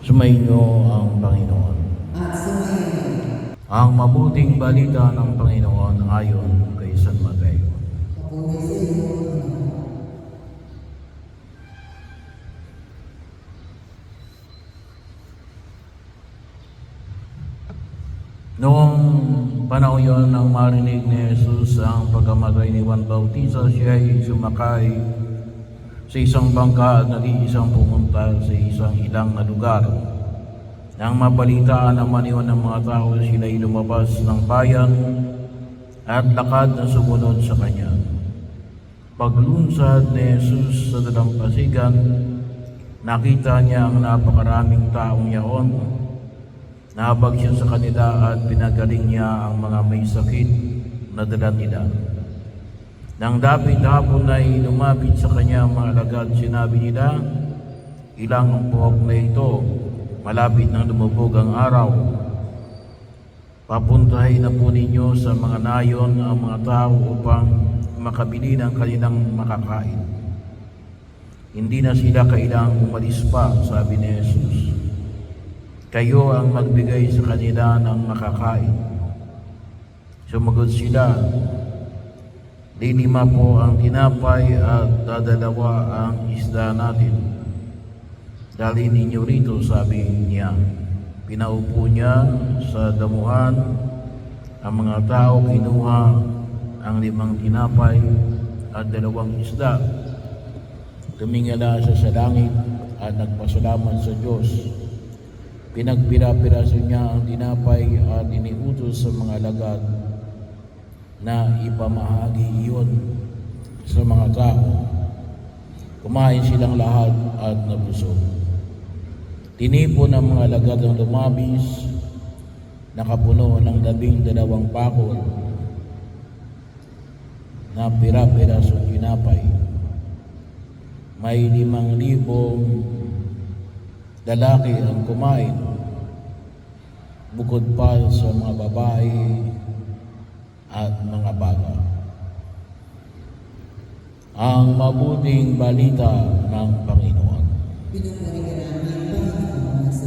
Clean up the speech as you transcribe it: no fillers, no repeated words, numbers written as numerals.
Sumainyo ang Panginoon. At sumayo. Ang mabuting balita ng Panginoon ayon kay San Mateo. Papuri sa iyo, Panginoon. Noong panahon yon nang marinig ni Jesus ang pagkamatay ni Juan Bautista, siya ay sumakay sa isang bangka at nag-iisang pumunta sa isang ilang na lugar. Nang mabalitaan naman iyon ng mga tao, sila ay lumabas ng bayan at lakad na sumunod sa kanya. Paglunsad ni Jesus sa dalampasigan, nakita niya ang napakaraming taong yaon. Nahabag siya sa kanila at pinagaling niya ang mga may sakit na dala nila. Nang dapit hapon ay lumapit sa kanya ang mga alagad, sinabi nila, "Ilang ang buhok na ito, malapit nang lumubog ang araw. Papuntahin na po ninyo sa mga nayon ang mga tao upang makabili ng kanilang makakain." Hindi na sila kailangang umalis pa, sabi ni Jesus. Kayo ang magbigay sa kanila ng makakain. Sumagot sila, 5 po ang tinapay at 2 ang isda natin. Dalhin ninyo rito, sabi niya. Pinaupo niya sa damuhan. Ang mga tao kinuha ang 5 tinapay at 2 isda. Tumingala siya sa langit at nagpasalamat sa Diyos. Pinagpira-piraso niya ang tinapay at iniutos sa mga alagad na ipamahagi iyon sa mga tao. Kumain silang lahat at nabusog. Tinipon ng mga alagad ang lumabis, nakapuno ng 12 bakol na pira-pirasong tinapay. May 5,000 lalaki ang kumain, bukod pa sa mga babae at mga bata. Ang mabuting balita ng Panginoon. Pinupuri ka namin,